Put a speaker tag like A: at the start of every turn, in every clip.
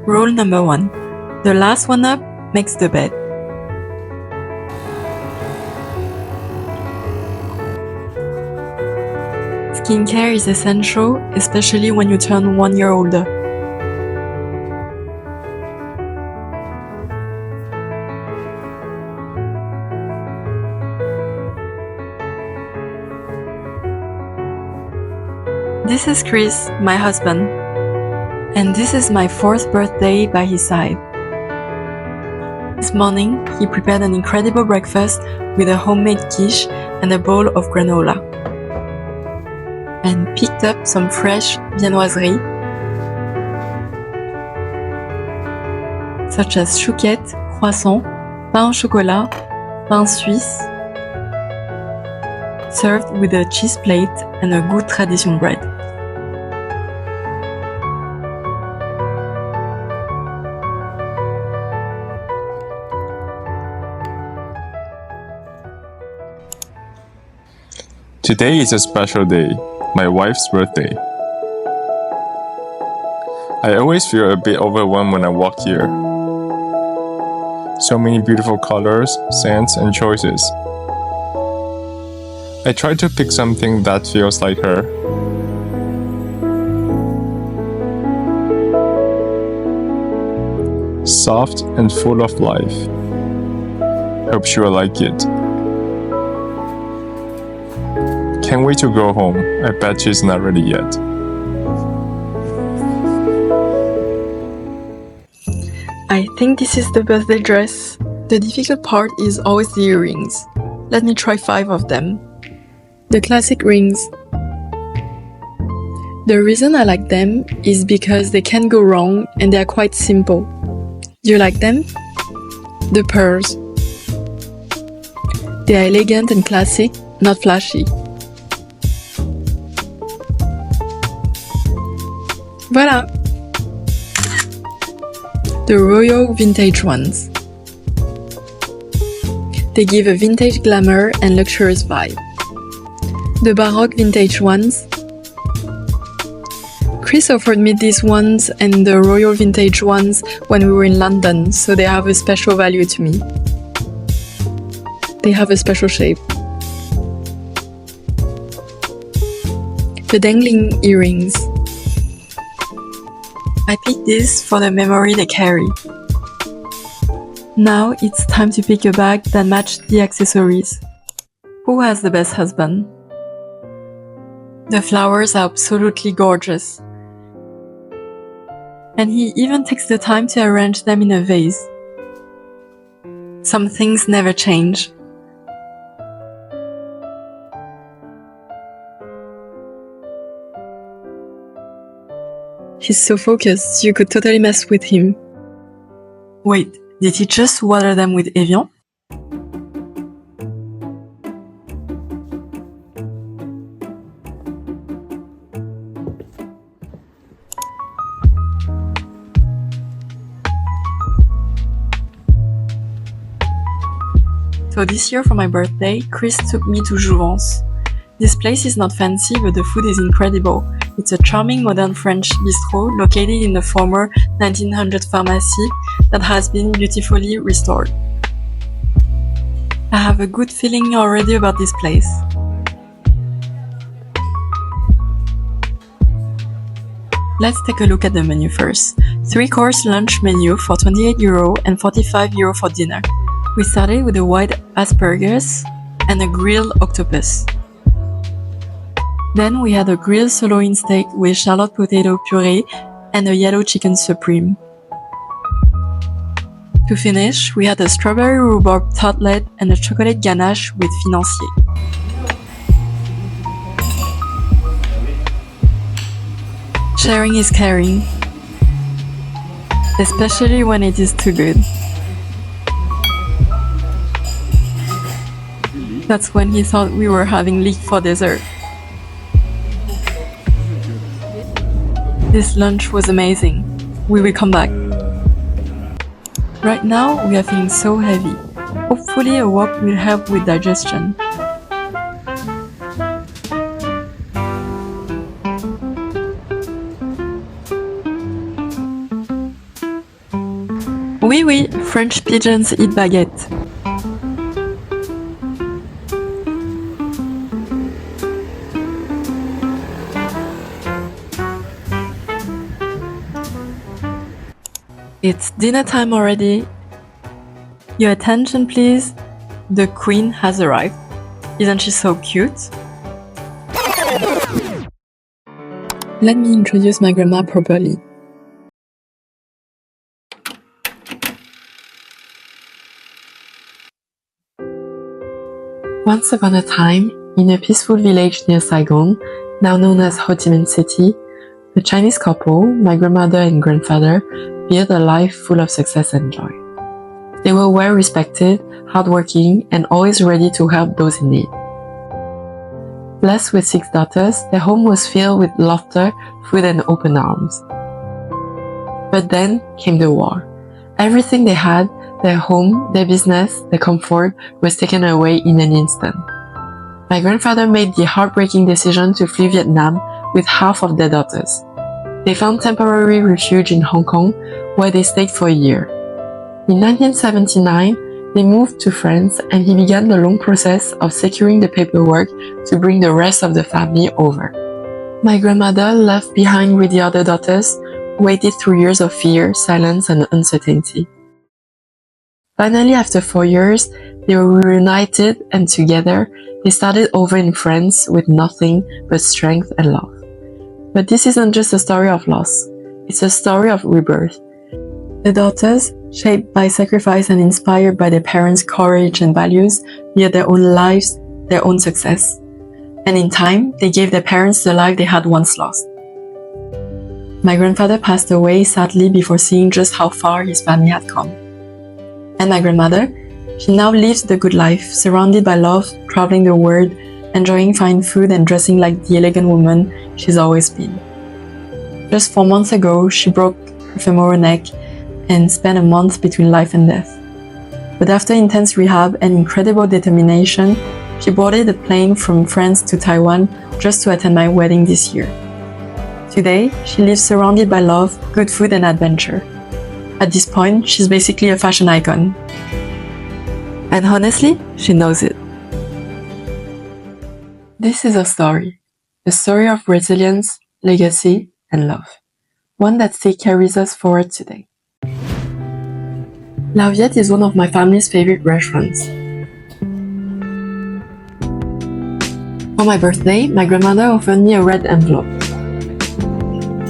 A: Rule number 1. The last one up makes the bed. Skincare is essential, especially when you turn 1 year older. This is Chris, my husband, and this is my 4th birthday by his side. This morning, he prepared an incredible breakfast with a homemade quiche and a bowl of granola, and picked up some fresh viennoiserie, such as chouquette, croissant, pain au chocolat, pain suisse, served with a cheese plate and a good tradition bread.
B: Today is a special day, my wife's birthday. I always feel a bit overwhelmed when I walk here. So many beautiful colors, scents, and choices. I try to pick something that feels like her. Soft and full of life. Hope she will like it. Can't wait to go home. I bet she's not ready yet.
A: I think this is the birthday dress. The difficult part is always the earrings. Let me try 5 of them. The classic rings. The reason I like them is because they can't go wrong and they are quite simple. Do you like them? The pearls. They are elegant and classic, not flashy. Voilà! The royal vintage ones. They give a vintage glamour and luxurious vibe. The baroque vintage ones. Chris offered me these ones and the royal vintage ones when we were in London, so they have a special value to me. They have a special shape. The dangling earrings. I picked these for the memory they carry. Now it's time to pick a bag that matches the accessories. Who has the best husband? The flowers are absolutely gorgeous. And he even takes the time to arrange them in a vase. Some things never change. He's so focused, you could totally mess with him. Wait, did he just water them with Evian? So this year for my birthday, Chris took me to Jouvence. This place is not fancy, but the food is incredible. It's a charming modern French bistro located in the former 1900 pharmacy that has been beautifully restored. I have a good feeling already about this place. Let's take a look at the menu first. 3-course lunch menu for €28 and €45 for dinner. We started with a white asparagus and a grilled octopus. Then we had a grilled sirloin steak with shallot potato puree and a yellow chicken supreme. To finish, we had a strawberry rhubarb tartlet and a chocolate ganache with financier. Sharing is caring, especially when it is too good. That's when he thought we were having leek for dessert. This lunch was amazing. We will come back. Right now, we are feeling so heavy. Hopefully a walk will help with digestion. Oui, oui, French pigeons eat baguette. It's dinner time already. Your attention, please. The queen has arrived. Isn't she so cute? Let me introduce my grandma properly. Once upon a time, in a peaceful village near Saigon, now known as Ho Chi Minh City, a Chinese couple, my grandmother and grandfather, built a life full of success and joy. They were well respected, hardworking, and always ready to help those in need. Blessed with 6 daughters, their home was filled with laughter, food, and open arms. But then came the war. Everything they had, their home, their business, their comfort, was taken away in an instant. My grandfather made the heartbreaking decision to flee Vietnam with half of their daughters. They found temporary refuge in Hong Kong, where they stayed for a year. In 1979, they moved to France and he began the long process of securing the paperwork to bring the rest of the family over. My grandmother, left behind with the other daughters, waited through years of fear, silence, and uncertainty. Finally, after 4 years, they were reunited and together, they started over in France with nothing but strength and love. But this isn't just a story of loss, it's a story of rebirth. The daughters, shaped by sacrifice and inspired by their parents' courage and values, built their own lives, their own success. And in time, they gave their parents the life they had once lost. My grandfather passed away sadly before seeing just how far his family had come. And my grandmother, she now lives the good life, surrounded by love, traveling the world, enjoying fine food and dressing like the elegant woman she's always been. Just 4 months ago, she broke her femoral neck and spent a month between life and death. But after intense rehab and incredible determination, she boarded a plane from France to Taiwan just to attend my wedding this year. Today, she lives surrounded by love, good food and adventure. At this point, she's basically a fashion icon. And honestly, she knows it. This is a story of resilience, legacy, and love. One that still carries us forward today. Lao Viet is one of my family's favorite restaurants. For my birthday, my grandmother offered me a red envelope.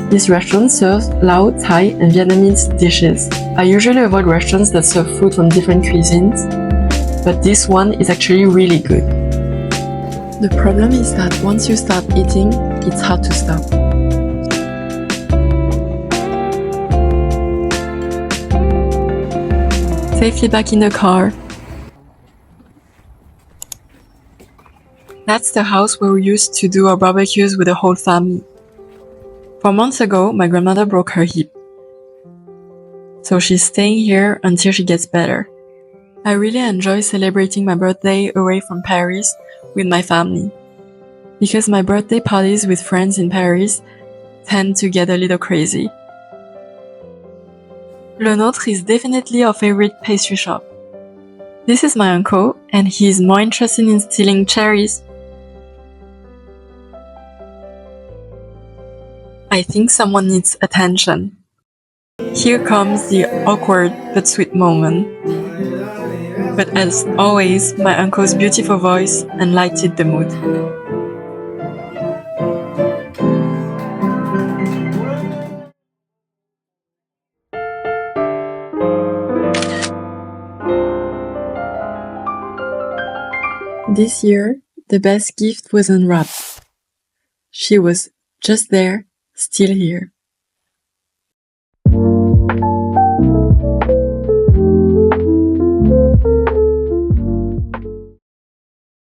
A: This restaurant serves Lao, Thai, and Vietnamese dishes. I usually avoid restaurants that serve food from different cuisines, but this one is actually really good. The problem is that once you start eating, it's hard to stop. Safely back in the car. That's the house where we used to do our barbecues with the whole family. 4 months ago, my grandmother broke her hip. So she's staying here until she gets better. I really enjoy celebrating my birthday away from Paris with my family. Because my birthday parties with friends in Paris tend to get a little crazy. Le Nôtre is definitely our favorite pastry shop. This is my uncle, and he's more interested in stealing cherries. I think someone needs attention. Here comes the awkward but sweet moment. But as always, my uncle's beautiful voice enlightened the mood. This year, the best gift was unwrapped. She was just there, still here.